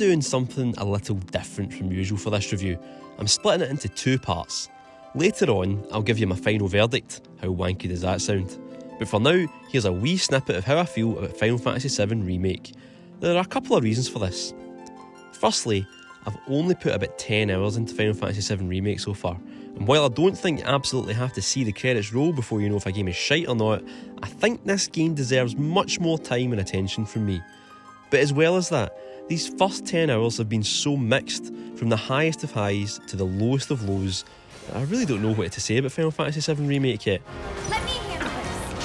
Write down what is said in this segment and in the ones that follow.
doing something a little different from usual for this review. I'm splitting it into two parts. Later on, I'll give you my final verdict. How wanky does that sound? But for now, here's a wee snippet of how I feel about Final Fantasy VII Remake. There are a couple of reasons for this. Firstly, I've only put about 10 hours into Final Fantasy VII Remake so far, and while I don't think you absolutely have to see the credits roll before you know if a game is shite or not, I think this game deserves much more time and attention from me. But as well as that, these first 10 hours have been so mixed, from the highest of highs to the lowest of lows, that I really don't know what to say about Final Fantasy VII Remake yet. Let me handle this.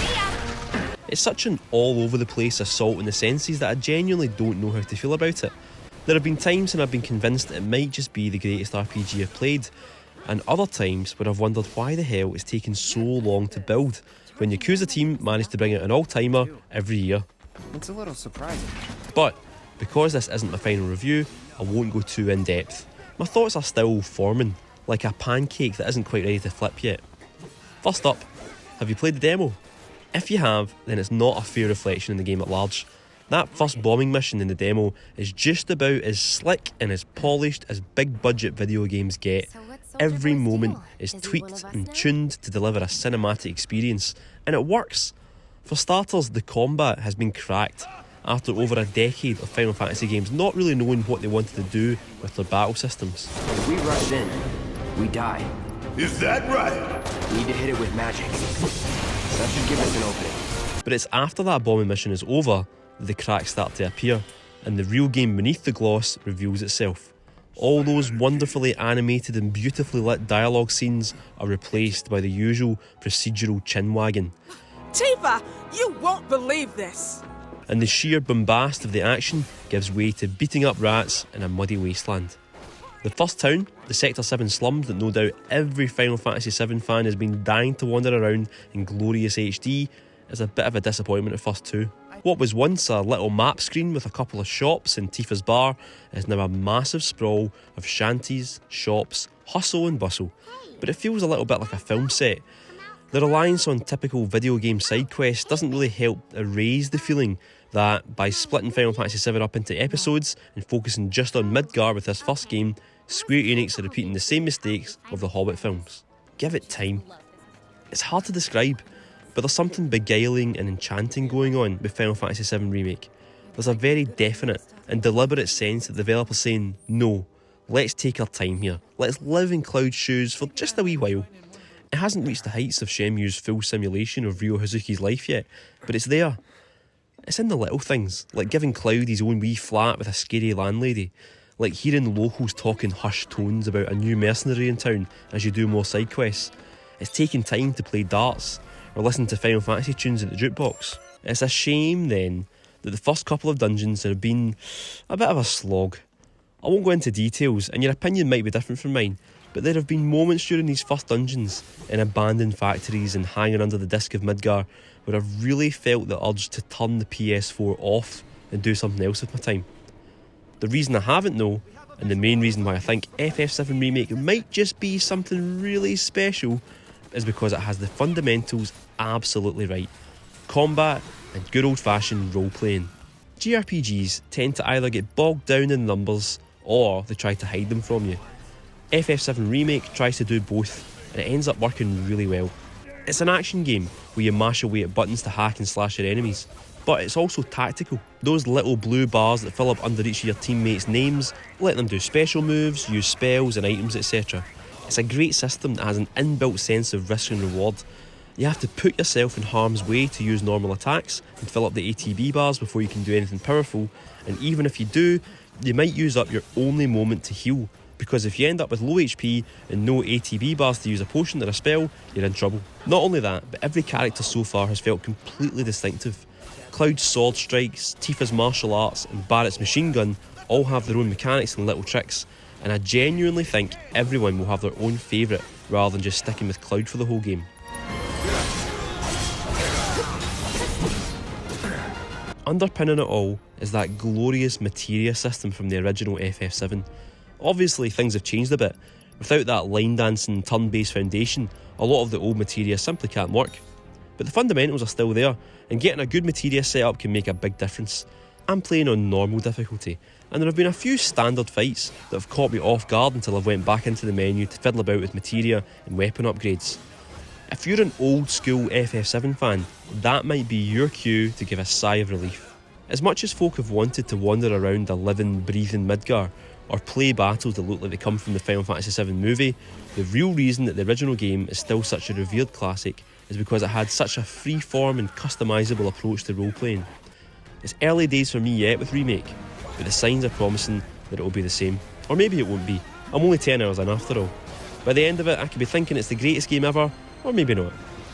See ya. It's such an all over the place assault on the senses that I genuinely don't know how to feel about it. There have been times when I've been convinced it might just be the greatest RPG I've played, and other times where I've wondered why the hell it's taken so long to build, when Yakuza team managed to bring out an all-timer every year. It's a little surprising. But because this isn't my final review, I won't go too in depth. My thoughts are still forming, like a pancake that isn't quite ready to flip yet. First up, have you played the demo? If you have, then it's not a fair reflection in the game at large. That first bombing mission in the demo is just about as slick and as polished as big budget video games get. Every moment is tweaked and tuned to deliver a cinematic experience, and it works. For starters, the combat has been cracked after over a decade of Final Fantasy games not really knowing what they wanted to do with their battle systems. If we rush in, we die. Is that right? We need to hit it with magic. That should give us an opening. But it's after that bombing mission is over that the cracks start to appear, and the real game beneath the gloss reveals itself. All those wonderfully animated and beautifully lit dialogue scenes are replaced by the usual procedural chin-wagging. Tifa, you won't believe this! And the sheer bombast of the action gives way to beating up rats in a muddy wasteland. The first town, the Sector 7 slums that no doubt every Final Fantasy VII fan has been dying to wander around in glorious HD, is a bit of a disappointment at first too. What was once a little map screen with a couple of shops and Tifa's bar is now a massive sprawl of shanties, shops, hustle and bustle, but it feels a little bit like a film set. The reliance on typical video game side quests doesn't really help erase the feeling that by splitting Final Fantasy VII up into episodes and focusing just on Midgar with this first game, Square Enix are repeating the same mistakes of the Hobbit films. Give it time. It's hard to describe, but there's something beguiling and enchanting going on with Final Fantasy VII Remake. There's a very definite and deliberate sense that the developer's saying, no, let's take our time here, let's live in Cloud's shoes for just a wee while. It hasn't reached the heights of Shenmue's full simulation of Ryo Hazuki's life yet, but it's there. It's in the little things, like giving Cloud his own wee flat with a scary landlady, like hearing locals talking hushed tones about a new mercenary in town as you do more side quests. It's taking time to play darts, or listen to Final Fantasy tunes at the jukebox. It's a shame then that the first couple of dungeons have been a bit of a slog. I won't go into details, and your opinion might be different from mine, but there have been moments during these first dungeons, in abandoned factories and hanging under the disc of Midgar, where I've really felt the urge to turn the PS4 off and do something else with my time. The reason I haven't though, and the main reason why I think FF7 Remake might just be something really special, is because it has the fundamentals absolutely right. Combat and good old-fashioned role-playing. JRPGs tend to either get bogged down in numbers, or they try to hide them from you. FF7 Remake tries to do both, and it ends up working really well. It's an action game where you mash away at buttons to hack and slash your enemies, but it's also tactical. Those little blue bars that fill up under each of your teammates' names let them do special moves, use spells and items, etc. It's a great system that has an inbuilt sense of risk and reward. You have to put yourself in harm's way to use normal attacks and fill up the ATB bars before you can do anything powerful, and even if you do, you might use up your only moment to heal, because if you end up with low HP and no ATB bars to use a potion or a spell, you're in trouble. Not only that, but every character so far has felt completely distinctive. Cloud's sword strikes, Tifa's martial arts and Barrett's machine gun all have their own mechanics and little tricks, and I genuinely think everyone will have their own favourite rather than just sticking with Cloud for the whole game. Underpinning it all is that glorious materia system from the original FF7. Obviously things have changed a bit. Without that line dancing turn-based foundation, a lot of the old materia simply can't work. But the fundamentals are still there, and getting a good materia setup can make a big difference. I'm playing on normal difficulty, and there have been a few standard fights that have caught me off guard until I've went back into the menu to fiddle about with materia and weapon upgrades. If you're an old school FF7 fan, that might be your cue to give a sigh of relief. As much as folk have wanted to wander around a living, breathing Midgar, or play battles that look like they come from the Final Fantasy VII movie, the real reason that the original game is still such a revered classic is because it had such a free-form and customisable approach to role-playing. It's early days for me yet with Remake, but the signs are promising that it will be the same. Or maybe it won't be. I'm only 10 hours in after all. By the end of it, I could be thinking it's the greatest game ever, or maybe not.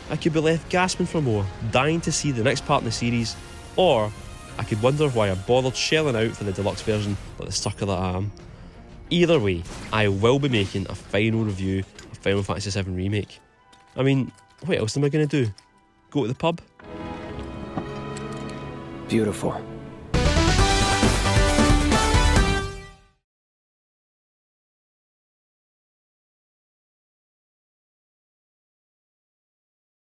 I could be left gasping for more, dying to see the next part in the series, or I could wonder why I bothered shelling out for the deluxe version like the sucker that I am. Either way, I will be making a final review of Final Fantasy VII Remake. I mean, what else am I going to do? Go to the pub? Beautiful.